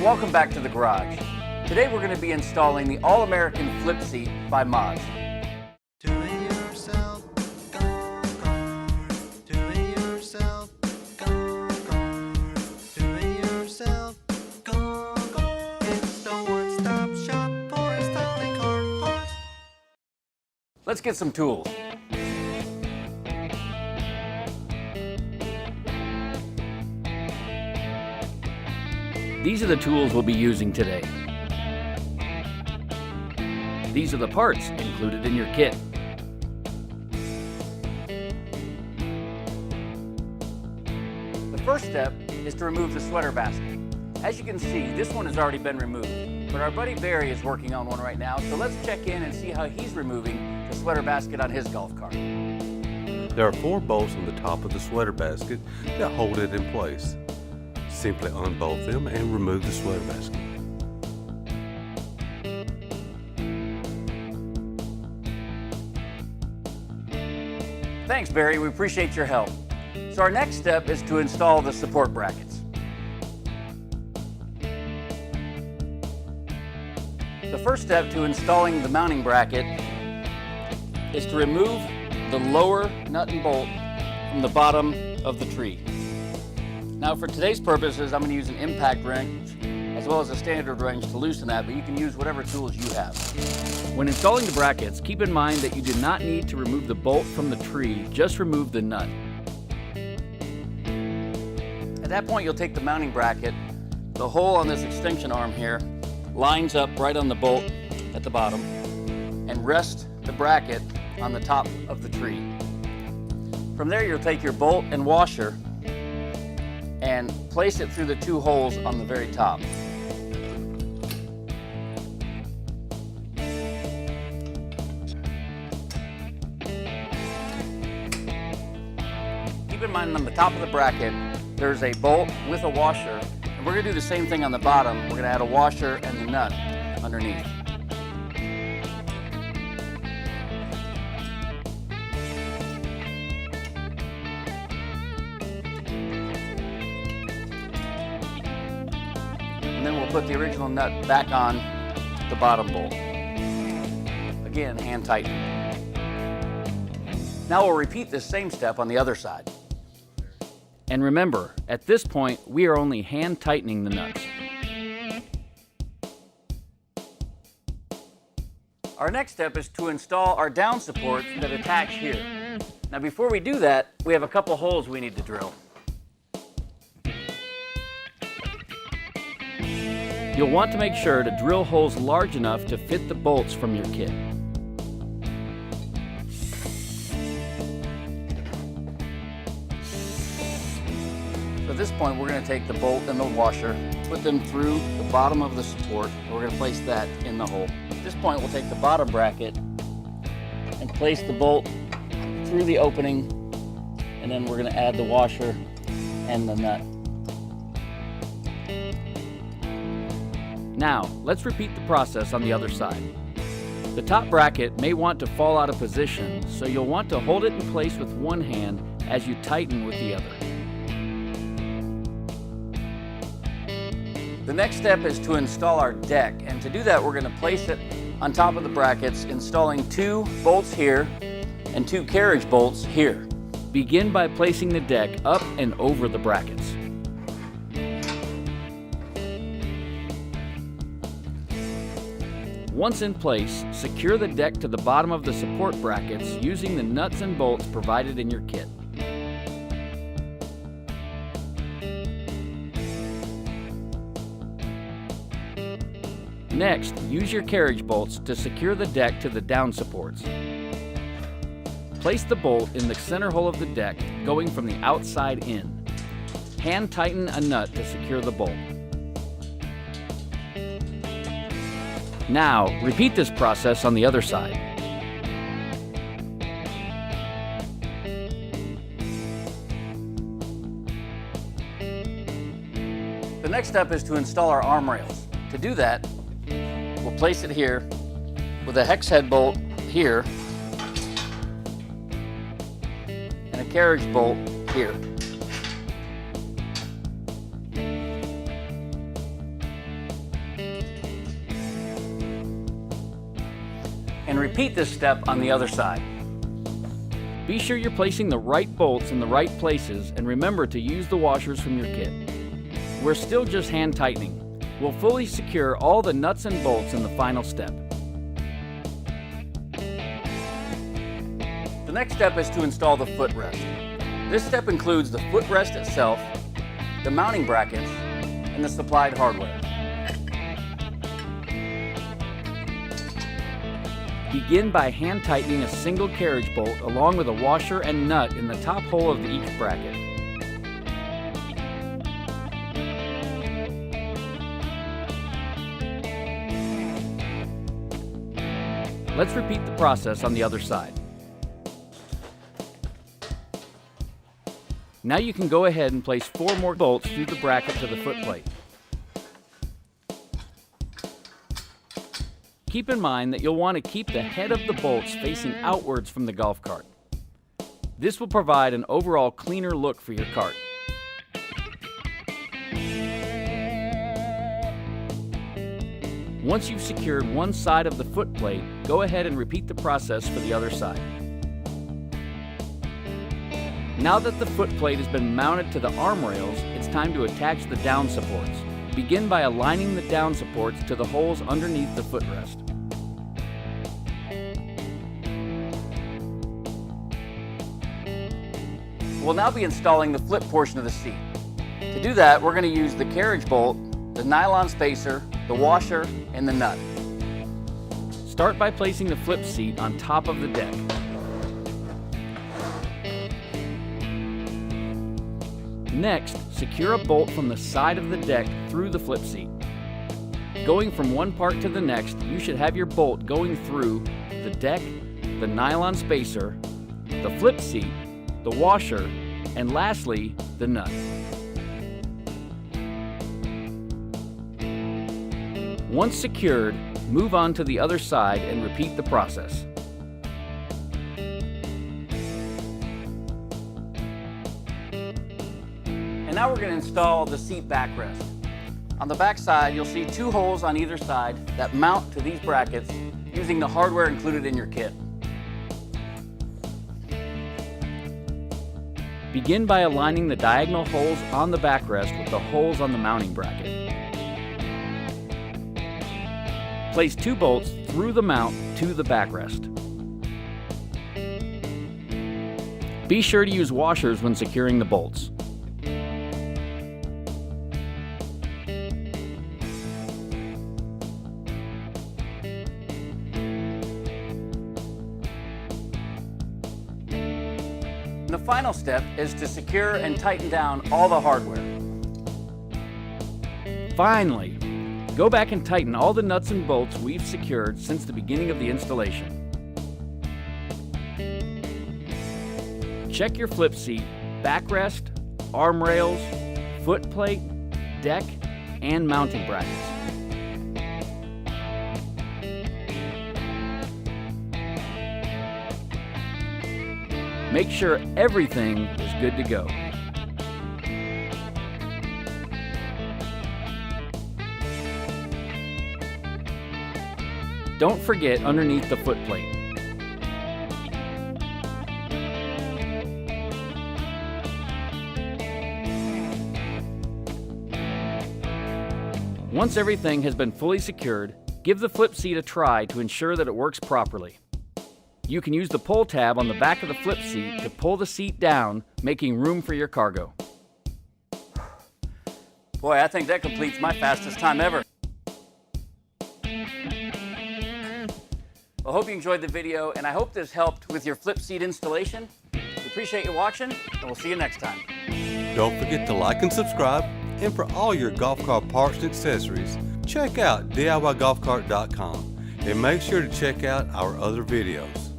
welcome back to the garage. Today we're going to be installing the All American flip seat by Modz. Let's get some tools. These are the tools we'll be using today. These are the parts included in your kit. The first step is to remove the sweater basket. As you can see, this one has already been removed, but our buddy Barry is working on one right now, so let's check in and see how he's removing the sweater basket on his golf cart. There are 4 bolts on the top of the sweater basket that hold it in place. Simply unbolt them and remove the sweater basket. Thanks, Barry. We appreciate your help. So our next step is to install the support brackets. The first step to installing the mounting bracket is to remove the lower nut and bolt from the bottom of the tree. Now for today's purposes, I'm going to use an impact wrench as well as a standard wrench to loosen that, but you can use whatever tools you have. When installing the brackets, keep in mind that you do not need to remove the bolt from the tree, just remove the nut. At that point, you'll take the mounting bracket. The hole on this extension arm here lines up right on the bolt at the bottom and rest the bracket on the top of the tree. From there, you'll take your bolt and washer and place it through the 2 holes on the very top. Keep in mind on the top of the bracket, there's a bolt with a washer, and we're going to do the same thing on the bottom. We're going to add a washer and the nut underneath. And then we'll put the original nut back on the bottom bolt. Again, hand tighten. Now we'll repeat this same step on the other side. And remember, at this point, we are only hand tightening the nuts. Our next step is to install our down supports that attach here. Now before we do that, we have a couple holes we need to drill. You'll want to make sure to drill holes large enough to fit the bolts from your kit. So at this point, we're going to take the bolt and the washer, put them through the bottom of the support, and we're going to place that in the hole. At this point, we'll take the bottom bracket and place the bolt through the opening, and then we're going to add the washer and the nut. Now, let's repeat the process on the other side. The top bracket may want to fall out of position, so you'll want to hold it in place with one hand as you tighten with the other. The next step is to install our deck, and to do that we're going to place it on top of the brackets, installing 2 bolts here and 2 carriage bolts here. Begin by placing the deck up and over the brackets. Once in place, secure the deck to the bottom of the support brackets using the nuts and bolts provided in your kit. Next, use your carriage bolts to secure the deck to the down supports. Place the bolt in the center hole of the deck, going from the outside in. Hand tighten a nut to secure the bolt. Now, repeat this process on the other side. The next step is to install our arm rails. To do that, we'll place it here with a hex head bolt here and a carriage bolt here. repeat this step on the other side. Be sure you're placing the right bolts in the right places, and remember to use the washers from your kit. We're still just hand tightening. We'll fully secure all the nuts and bolts in the final step. The next step is to install the footrest. This step includes the footrest itself, the mounting brackets, and the supplied hardware. Begin by hand tightening a single carriage bolt along with a washer and nut in the top hole of each bracket. Let's repeat the process on the other side. Now you can go ahead and place 4 more bolts through the bracket to the footplate. Keep in mind that you'll want to keep the head of the bolts facing outwards from the golf cart. This will provide an overall cleaner look for your cart. Once you've secured one side of the footplate, go ahead and repeat the process for the other side. Now that the footplate has been mounted to the arm rails, it's time to attach the down supports. Begin by aligning the down supports to the holes underneath the footrest. We'll now be installing the flip portion of the seat. To do that, we're going to use the carriage bolt, the nylon spacer, the washer, and the nut. Start by placing the flip seat on top of the deck. Next, secure a bolt from the side of the deck through the flip seat. Going from one part to the next, you should have your bolt going through the deck, the nylon spacer, the flip seat, the washer, and lastly, the nut. Once secured, move on to the other side and repeat the process. And now we're going to install the seat backrest. On the back side, you'll see 2 holes on either side that mount to these brackets using the hardware included in your kit. Begin by aligning the diagonal holes on the backrest with the holes on the mounting bracket. Place 2 bolts through the mount to the backrest. Be sure to use washers when securing the bolts. The final step is to secure and tighten down all the hardware. Finally, go back and tighten all the nuts and bolts we've secured since the beginning of the installation. Check your flip seat, backrest, arm rails, footplate, deck, and mounting brackets. Make sure everything is good to go. Don't forget underneath the footplate. Once everything has been fully secured, give the flip seat a try to ensure that it works properly. You can use the pull tab on the back of the flip seat to pull the seat down, making room for your cargo. Boy, I think that completes my fastest time ever. I hope you enjoyed the video, and I hope this helped with your flip seat installation. We appreciate you watching, and we'll see you next time. Don't forget to like and subscribe, and for all your golf cart parts and accessories, check out DIYGolfCart.com, and make sure to check out our other videos.